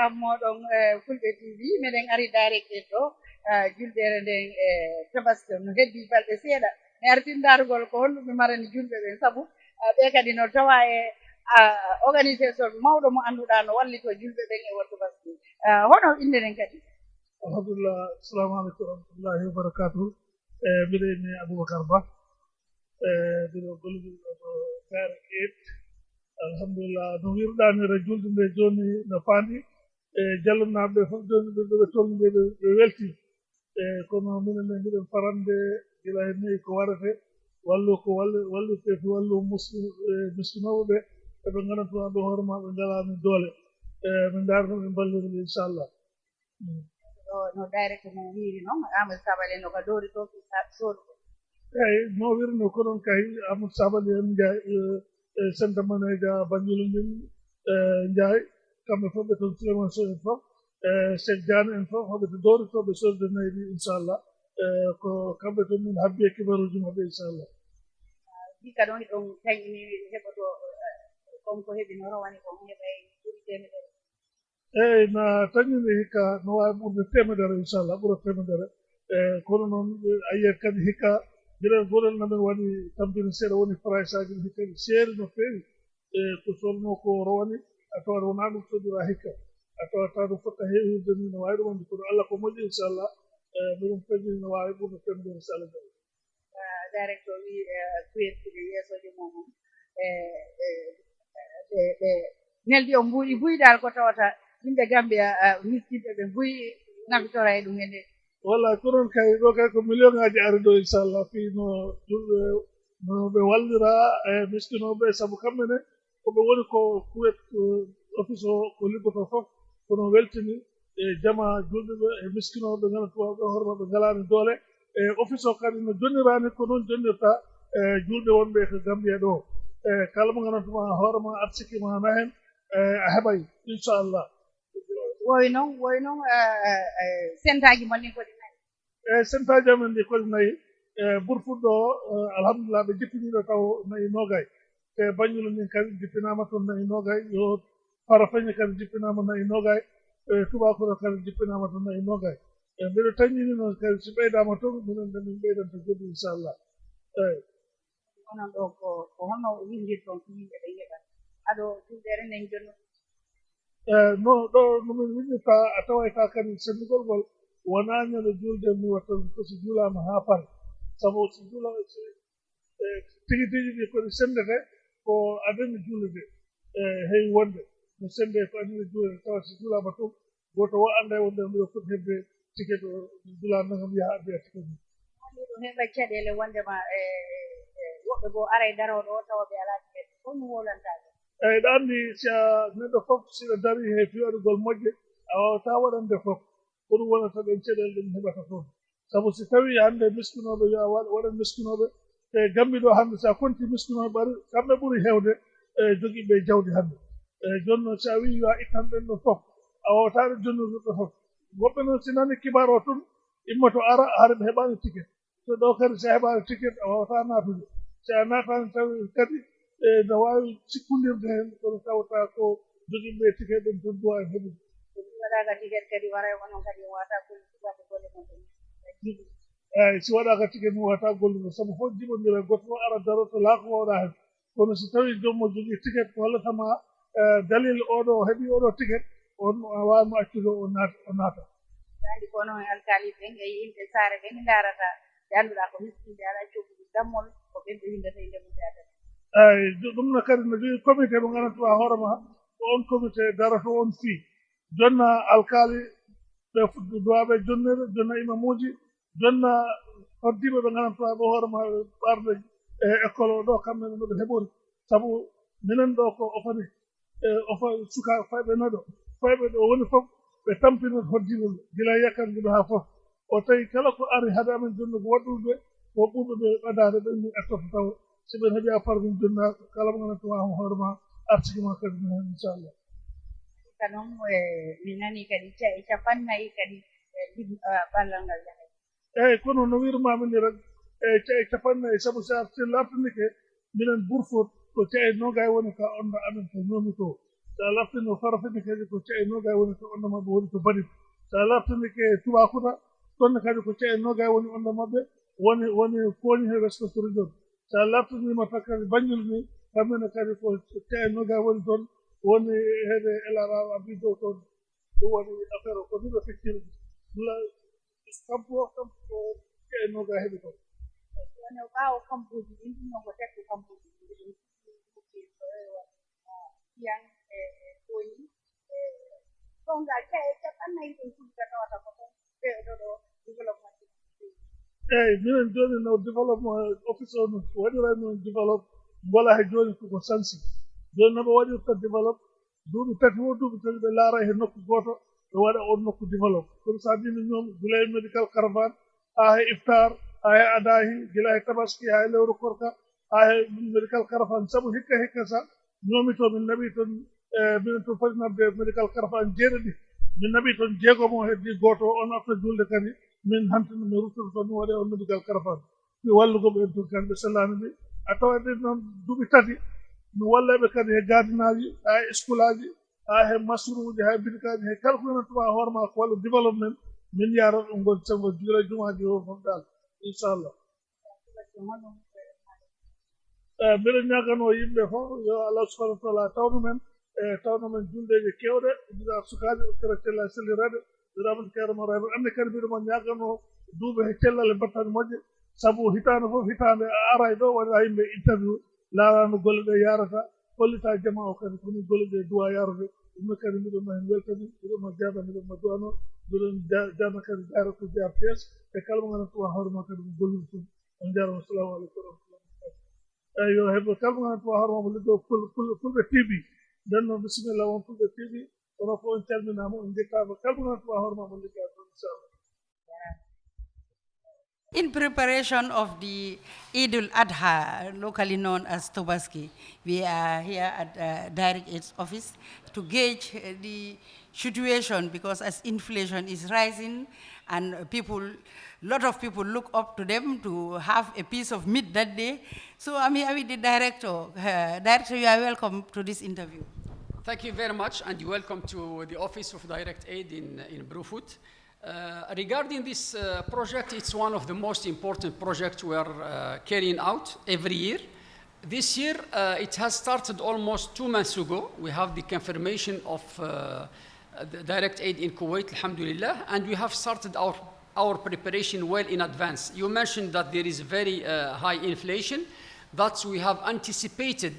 salaam moɗon Fulbe TV meɗen ari Directaid ɗo julɓere nden Tobaski no heddi balɗe seeɗa mi artin darugol ko honɗuɓe marani julɓe ɓen sabu ɓe kadi no tawa e organisation mawɗo mo annduɗa no wallito julɓe ɓen e won Tobaski hono inde nden kadi alhamdulillah assalamu aleykum warahmatullahi wabarakatuh mbiɗa ine Aboubacar Ba mbiɗo golliɗo ɗo Directaid alhamdulillah no wirɗanire julde nde joni no faandi jallunaɓe fof joni ɓe tolni ɓe welti kono minen ne mbiɗen farande gila hen nayi ko warate wallu ko wallite to wallu miskinoɓe ɓe eɓe gandantuɗa ɗo hoore ma ɓe ngalani doole min darno ɓe ballirɓe inchallah no Directaid mo wiiri noon Amadou Sabally no ko doori to sodugo eyi no wirno ko noon kay Amadou Sabally en centre manager Banjulundin Ndiaye kamɓe fof ɓe toon Souleymane Sow en fof Cheikh Diane en fof hoɓe to dooritoɓe sorde nayyi ɗi inchallah ko kamɓe toon min habbi e kibaruji maɓɓe inchallah hikka ɗon ɗon tañini heɓoto konko heɓi no rawane kon heɓa e ɓuri temedere eyi na tañini hikka no wawi ɓurde temedere inchallah ɓuura temedere kono noon ayiyat kadi hikka gueɗel goɗel namen waɗi tampini seeɗa woni price aji ɗi kadi seeri no feewi ko solno ko rowani a tawat wona ɗum soɗira hikka a tawata ɗum fotta heewirde ni no wawi ɗum wonde kono Allah ko moƴƴi inchallah miɗen peñini no wawi ɓurde temedere inchallah Directaid wi kuyettude yeesoje momon ɓe neldi o mbuuɗi buyɗal ko tawata yimɓe Gambia miskiɓe ɓe mbuyi nafitora e ɗum hende wallahi ko noon kay ɗo kay ko million ngaji ari ɗo inchallah fi no julɓe no ɓe wallira e miskinoɓe saabu kamɓe ne koɓe woni ko kuwet office o ko liggoto fof kono weltini e jama julɓeɓe e miskinoɓe gandantuɓa ɓe hoore maɓe ngalani doole e office o kadi no jonnirani ko noon jonnirta e julɓe wonɓe ko Gambia ɗo e kala mo gandantuɓa hoorema arsiki ma na hen a heɓay inchallah woy noon sentaji moɗon koɗi nayi eyi sentaji amen ɗi koɗi nayi ɓurfuɗɗo o alhamdulillah ɓe jippiniɗo taw nayi nogay te Banjul ndin kadi jippinama toon nayi nogay yo Farafeñe kadi jippinama nayi nogay Tubakoro kadi jippinama toon nayi nogay mbiɗo tañini noon kadi so ɓeydama toon minen de min ɓeydanta goɗɗi inchallah eyi onon ɗo ko honno windirton ko yimɓe ɓe heɓat aɗo julɓere nden jonno no ɗo nomin winnirta a tawayta kadi sendugol ngol wona ñande julde mi watta ko so juulama ha pare sabu so juula tigi tigi ɗi koɗi sendete ko adani julde de heewi wonde no sende ko adani julde tawa so juulama tum goto wo anda wonde mbiɗo foti hebde ticket o juula nagam yaha addoya ticket mum ɗum heɓa caɗele wondema woɓɓe goo ara e daroɗo o tawa ɓe ala ticket fof no wolantaɓe eyi ɗo anndi si a neɗɗo fof siɗo dari he fiyoɗugol moƴƴe a wawata waɗande fof ko ɗum wonata ɗen caɗele ɗen heɓata toon sabu si tawi hannde miskinoɓe yo a waɗan miskinoɓe te Gambi ɗo hannde so a konti miskinoɓe ɓari kamɓe ɓuri hewde jogiiɓe jawdi hannde eyi jooni noon si a wi yo a ittan ɗen ɗon fof a wawataɗe jonnirɗuɓe fof woɓɓe noon si nani kibar o tun immoto ara haade ɓe heɓani ticket so ɗo kadi so a heɓani ticket a wawata natude si a natani tawi kadi no wawi sikkudirde hen kono tawata ko jogiiɓe ticket ɗen toon duwa en heɓude waɗaga ticket kadi wara onon kadi wawata wadde golle mon jiiɗi eyi si waɗaka ticket mum wawata gollude sabu fof jiɓodira goto fof ara daro to laako wawɗa hen kono so tawi joom mo jogii ticket ko hollatama dalil oɗo heeɓi oɗo ticket on a wawimo accude o naata andi ko noon alkali ɓen e yimɓe saare ɓen darata ɓe annduɗa ko miskinde ala coguɗi dammol ko ɓen ɓe windata e ndemude adana eyi ɗum no kadi no jogii comité mo gandantuɗa hoorema ko on comité darata on fii jonna alkali ɓe duwaɓe jonnere jonna imamuji jonna hoddiɓe ɓe gandantuɗa ɓe hoorema ɓarde e école o ɗo kamɓene noɓe heɓori sabu minen ɗo ko ofani ofa suka fayɓe naɗo fayɓe ɗo woni fof ɓe tampinat hoddiɓe ɓe gila yakkanduɗo ha fof o tawi kala ko ari haade amen jonnugo waɗɗude ko ɓurɓe ɓe ɓadade ɓen min artoto taw so ɓen heeɓi a parmin jonna kala mo gandantuɗa hoorema artiki ma kadi no hen inchallah hikka noon mi nani kadi capannayyi kadi ɓallal ngal jahay eyi kono no wirmami ni rek e capannayyi sabu so arti lartanike minen Bourfot ko cae nogay woni ka onda amen ko ñoomi to sa laftini farafini kadi ko cee noga woni to onda mabɓe woni to baɗit sa laftini ke tubakuta tonne kadi ko cee noga woni onda mabɓe woni kooni he westoto region sa laftinima tan kadi bañol ni kamɓene kadi ko cee noga woni toon woni heede elara abi dow toon ɗum woni affaire o ko ni ɓe fecciri kampo ko cee noga heɓi toon woni ɓaawo kampuji ɗin ɗum non ko tekko kampuji ɗin yang koyi tonga caɓannayi ɗum fulɓe tawata ko ton ɓeɗoɗo développement eyyi minen joni no développement office o no waɗirani on développe gola he joni koko sansi joni noɓe waɗirta développe duuɓi tati wo duuɓi tati ɓe laara he nokku goto ɓe waɗa on nokku développe comme ça ɗini ñoom gila he médical caravane ha he iftar ha he adahi gila he tabaski ha he lewru korka ha he médical caravane saabu hikka sa ñoomi to min naɓi toon minen to foti nabde médical caravane jeeɗiɗi min naɓi toon jeegomo heddi goto on afta julde kadi min hantino mi ruttoto toon mi waɗe on médical caravane mi wallugoɓe en toon kamɓe sellani ɗi a tawa ɗin noon duuɓi tati mi wallaɓe kadi he gadinaji ha e school aji ha he masruji ha e bidikaji he kala ko yonatuma hoore ma ko walla développement min yara ɗum gon sango juula jumaji o fof dal inchallah mbiɗa ñagano yimɓe fof yo allah subahanahu wa taala tawno men juldeje kewɗe ɗiɗa sukaɓe kara cella sellirade ɗiɗamen kerema rayɓe ande kadi mbiɗoma ñagano duuɓe he cellal e battane moƴƴe saabu hitande fof hitande a aray ɗo waɗa yimɓe interview laarano golle ɗe yarata hollita jama o kadi komi golle ɗe duwa yarude ɗumne kadi mbiɗoma hen weltani mbiɗoma jaada mbiɗoma duwano mbiɗon jaada kadi daratu DRTS e kala mo gandantuwa hoorema kadi ko gollude toon on jarama assalamu aleykum wa rahmatullah eyi yo heɓe kala mo gandantuwa hoorema mo liggo fulɓe TV nden noon bisimilla won fulɓe TV ono fof on calminama on jettama kala mo gandantuwa hoorema mo ligga toon inchallah. In preparation of the Eid al-Adha, locally known as Tobaski, we are here at Directaid's office to gauge the situation because as inflation is rising and a lot of people look up to them to have a piece of meat that day. So I'm here with the director. Director, you are welcome to this interview. Thank you very much, and welcome to the office of Directaid in Brufut. Regarding this project, it's one of the most important projects we are carrying out every year. This year, it has started almost 2 months ago. We have the confirmation of the Directaid in Kuwait, alhamdulillah, and we have started our preparation well in advance. You mentioned that there is very high inflation. That we have anticipated,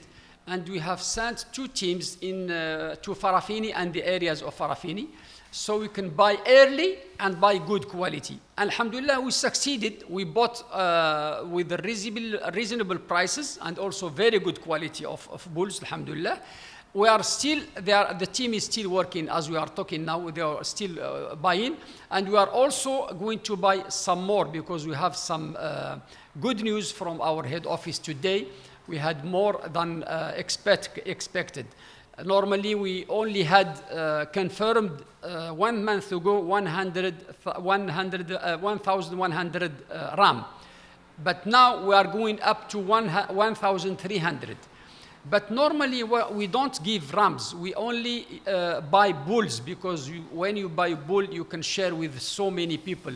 and we have sent 2 teams to Farafeni and the areas of Farafeni, so we can buy early and buy good quality. Alhamdulillah, we succeeded. We bought with reasonable prices and also very good quality of bulls, alhamdulillah. We are still there. The team is still working as we are talking now. They are still buying, and we are also going to buy some more because we have some good news from our head office today. We had more than expected. Normally, we only had confirmed 1 month ago 1,100 ram, but now we are going up to 1,300. But normally we don't give rams. We only buy bulls because when you buy a bull, you can share with so many people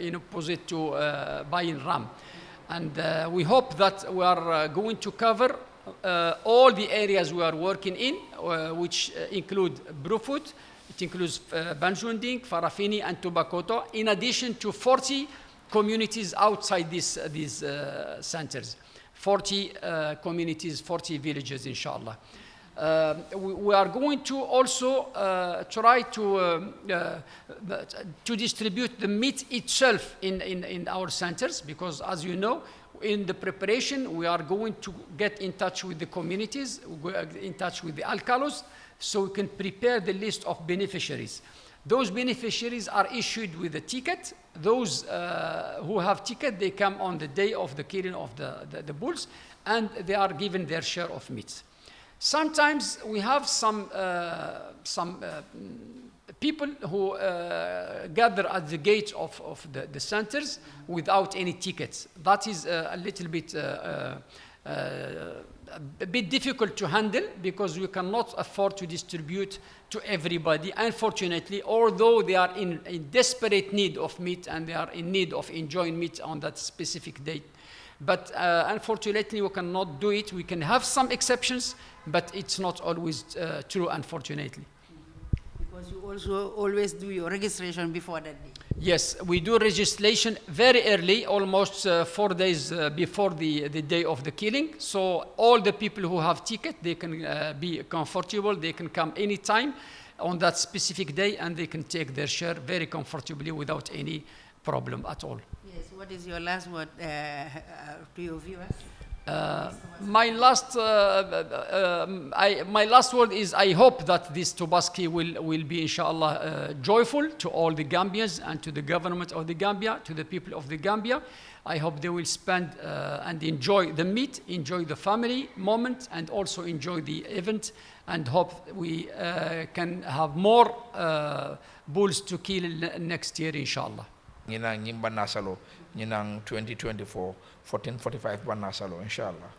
in opposite to buying ram. And we hope that we are going to cover all the areas we are working in, which include Brufut, it includes Banjunding, Farafeni, and Tobakoto, in addition to 40 communities outside these centers. 40 communities, 40 villages, inshallah. We are going to also try to distribute the meat itself in our centers, because as you know, in the preparation, we are going to get in touch with the communities, in touch with the alcalos, so we can prepare the list of beneficiaries. Those beneficiaries are issued with a ticket. Those who have ticket, they come on the day of the killing of the bulls, and they are given their share of meat. Sometimes we have some people who gather at the gate of the centers without any tickets. That is a little bit a bit difficult to handle because we cannot afford to distribute to everybody. Unfortunately, although they are in desperate need of meat and they are in need of enjoying meat on that specific date. But unfortunately, we cannot do it. We can have some exceptions, but it's not always true, unfortunately. Because you also always do your registration before that day. Yes, we do registration very early, almost 4 days before the day of the killing. So all the people who have ticket, they can be comfortable. They can come anytime on that specific day, and they can take their share very comfortably without any problem at all. Yes, what is your last word to your viewers? My last word is I hope that this Tobaski will be inshallah joyful to all the Gambians and to the government of the Gambia, to the people of the Gambia. I hope they will spend and enjoy the meat, enjoy the family moment, and also enjoy the event, and hope we can have more bulls to kill next year inshallah. Ñina ñimba nasalo ñina 2024 1445 banna salo inshallah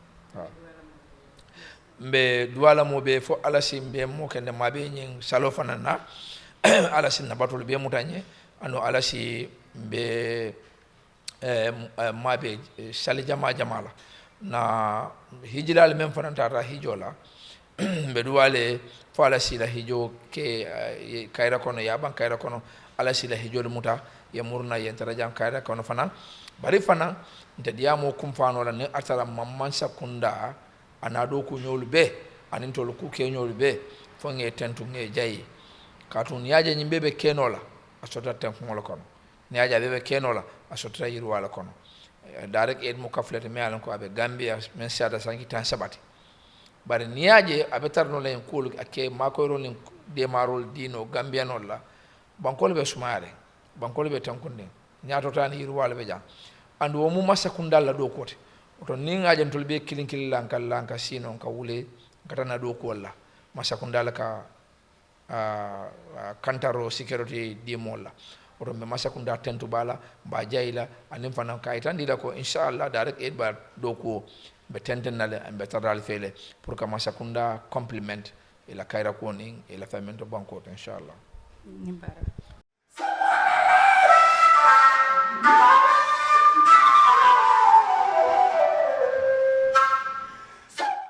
mbe duwala mo be fo alasi mbe mo kende mabe ñing salo fanana alasi na batul be mutanye ano alasi mbe mabe sali jama jamala na hijilal mem fananta hijola mbe duwale fo alasi la hijo ke kayra kono yaban kayra kono alasi la hijol muta ya murna ya tarajan kayra kono fana bari fana nte diamo kumfano la ne atala mamman sakunda anado ku nyolu be anin tolu ku ke nyolu be fo nge tentu nge jayi katun yaje nyimbe be kenola asota tenku ngolo kono ne yaja be kenola asota yiru wala kono Directaid mo kaflete me alan ko abe Gambia men sada sanki tan sabati bari ni yaje abe tarno len kul ake makoyro len demarol dino Gambianol la bankol be sumare bankol be tankunde nyaato tan yiru wala be jang andu wo mu massa kundalla do kote to ni ngajen tol be kilinkil lanka sino ka wule katana do ko walla massa kundalla ka kantaro security di molla oto be massa kunda tentu bala ba jayla anim fana kaytan dila ko inshallah Directaid ba do ko be tentenale be taral fele pour que massa kunda compliment ila kayra ko ning ila famento banko inshallah Nimbara.